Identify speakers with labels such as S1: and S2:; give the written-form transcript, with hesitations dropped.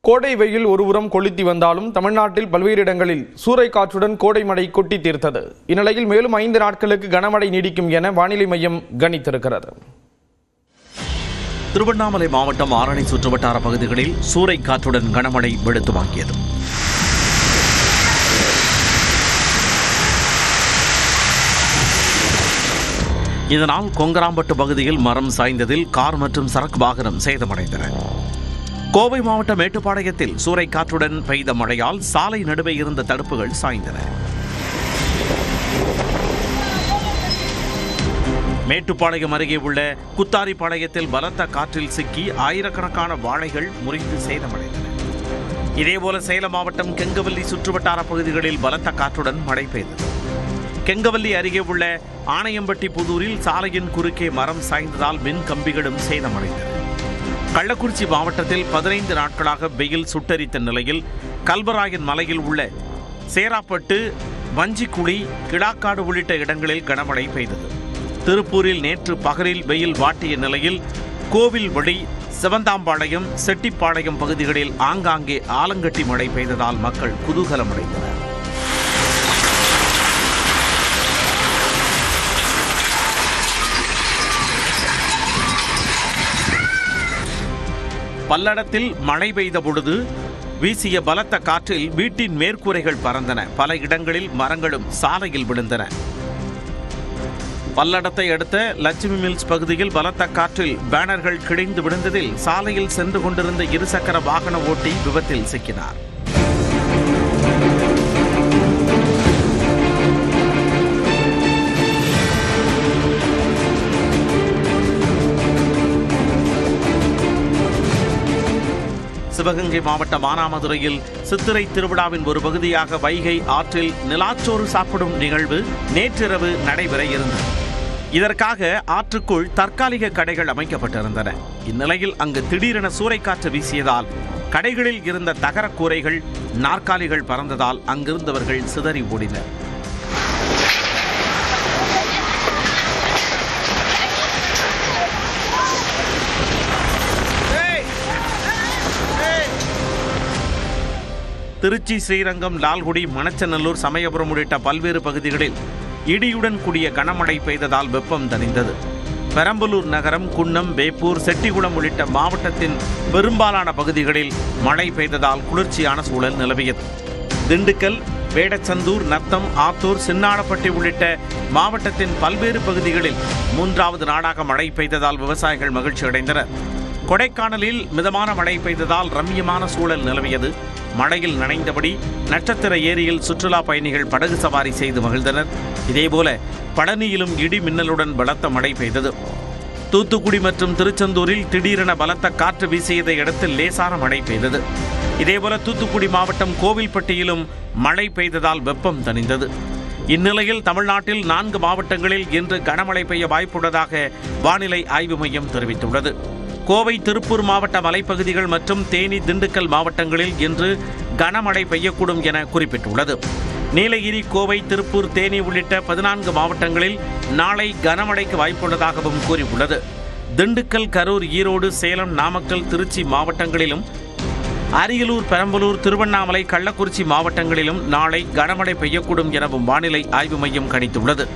S1: கோடை வெயில் ஒருபுறம் கொளுத்தி வந்தாலும் தமிழ்நாட்டில் பல்வேறு இடங்களில் சூறைக்காற்றுடன் கோடை மழை கொட்டி தீர்த்தது. இந்நிலையில் மேலும் 5 நாட்களுக்கு கனமழை நீடிக்கும் என வானிலை மையம் கணித்திருக்கிறது.
S2: திருவண்ணாமலை மாவட்டம் ஆரணி சுற்றுவட்டார பகுதிகளில் சூறைக்காற்றுடன் கனமழை வெளுத்து வாங்கியது. இதனால் கொங்கராம்பட்டு பகுதியில் மரம் சாய்ந்ததில் கார் மற்றும் சரக்கு வாகனம் சேதமடைந்தன. கோவை மாவட்ட மேட்டுப்பாளையத்தில் சூறைக்காற்றுடன் பெய்த மழையால் சாலை நடுவே இருந்த தடுப்புகள் சாய்ந்தன. மேட்டுப்பாளையம் அருகே உள்ள குத்தாரிப்பாளையத்தில் பலத்த காற்றில் சிக்கி ஆயிரக்கணக்கான வாழைகள் முறிந்து சேதமடைந்தன. இதேபோல சேலம் மாவட்டம் கெங்கவல்லி சுற்றுவட்டார பகுதிகளில் பலத்த காற்றுடன் மழை பெய்தது. கெங்கவல்லி அருகே உள்ள ஆணையம்பட்டி புதூரில் சாலையின் குறுக்கே மரம் சாய்ந்ததால் மின் கம்பிகளும் சேதமடைந்தன. கள்ளக்குறிச்சி மாவட்டத்தில் 15 நாட்களாக வெயில் சுட்டரித்த நிலையில் கல்வராயன் மலையில் உள்ள சேராப்பட்டு, வஞ்சிக்குழி, கிடாக்காடு உள்ளிட்ட இடங்களில் கனமழை பெய்தது. திருப்பூரில் நேற்று பகலில் வெயில் வாட்டிய நிலையில் கோவில்வழி, சிவந்தாம்பாளையம், செட்டிப்பாளையம் பகுதிகளில் ஆங்காங்கே ஆலங்கட்டி மழை பெய்ததால் மக்கள் குதூகலமடைந்தனர். பல்லடத்தில் மழை பெய்த பொழுது வீசிய பலத்த காற்றில் வீட்டின் மேற்கூரைகள் பறந்தன. பல இடங்களில் மரங்களும் சாலையில் விழுந்தன. பல்லடத்தை அடுத்த லட்சுமி மில்ஸ் பகுதியில் பலத்த காற்றில் பேனர்கள் கிழிந்து விழுந்ததில் சாலையில் சென்று கொண்டிருந்த இருசக்கர வாகன ஓட்டி விபத்தில் சிக்கினார். சிவகங்கை மாவட்டம் மானாமதுரையில் சித்திரை திருவிழாவின் ஒரு பகுதியாக வைகை ஆற்றில் நிலாச்சோறு சாப்பிடும் நிகழ்வு நேற்றிரவு நடைபெற இருந்தது. இதற்காக ஆற்றுக்குள் தற்காலிக கடைகள் அமைக்கப்பட்டிருந்தன. இந்நிலையில் அங்கு திடீரென சூறைக்காற்று வீசியதால் கடைகளில் இருந்த தகர கூரைகள், நாற்காலிகள் பறந்ததால் அங்கிருந்தவர்கள் சிதறி ஓடினர். திருச்சி, ஸ்ரீரங்கம், லால்குடி, மணச்சநல்லூர், சமயபுரம் உள்ளிட்ட பல்வேறு பகுதிகளில் இடியுடன் கூடிய கனமழை பெய்ததால் வெப்பம் தணிந்தது. பெரம்பலூர் நகரம், குன்னம், வேப்பூர், செட்டிகுளம் உள்ளிட்ட மாவட்டத்தின் பெரும்பாலான பகுதிகளில் மழை பெய்ததால் குளிர்ச்சியான சூழல் நிலவியது. திண்டுக்கல், வேடச்சந்தூர், நத்தம், ஆத்தூர், சின்னாளப்பட்டி உள்ளிட்ட மாவட்டத்தின் பல்வேறு பகுதிகளில் 3வது நாளாக மழை பெய்ததால் விவசாயிகள் மகிழ்ச்சி அடைந்தனர். கொடைக்கானலில் மிதமான மழை பெய்ததால் ரம்மியமான சூழல் நிலவியது. மழையில் நனைந்தபடி நட்சத்திர ஏரியில் சுற்றுலா பயணிகள் படகு சவாரி செய்து மகிழ்ந்தனர். இதேபோல பழனியிலும் இடி மின்னலுடன் பலத்த மழை பெய்தது. தூத்துக்குடி மற்றும் திருச்செந்தூரில் திடீரென பலத்த காற்று வீசியதை அடுத்து லேசான மழை பெய்தது. இதேபோல தூத்துக்குடி மாவட்டம் கோவில்பட்டியிலும் மழை பெய்ததால் வெப்பம் தணிந்தது. இந்நிலையில் தமிழ்நாட்டில் 4 மாவட்டங்களில் இன்று கனமழை பெய்ய வாய்ப்புள்ளதாக வானிலை ஆய்வு மையம் தெரிவித்துள்ளது. கோவை, திருப்பூர் மாவட்ட மலைப்பகுதிகள் மற்றும் தேனி, திண்டுக்கல் மாவட்டங்களில் இன்று கனமழை பெய்யக்கூடும் என குறிப்பிட்டுள்ளது. நீலகிரி, கோவை, திருப்பூர், தேனி உள்ளிட்ட 14 மாவட்டங்களில் நாளை கனமழைக்கு வாய்ப்புள்ளதாகவும் கூறியுள்ளது. திண்டுக்கல், கரூர், ஈரோடு, சேலம், நாமக்கல், திருச்சி மாவட்டங்களிலும் அரியலூர், பெரம்பலூர், திருவண்ணாமலை, கள்ளக்குறிச்சி மாவட்டங்களிலும் நாளை கனமழை பெய்யக்கூடும் எனவும் வானிலை ஆய்வு மையம் கணித்துள்ளது.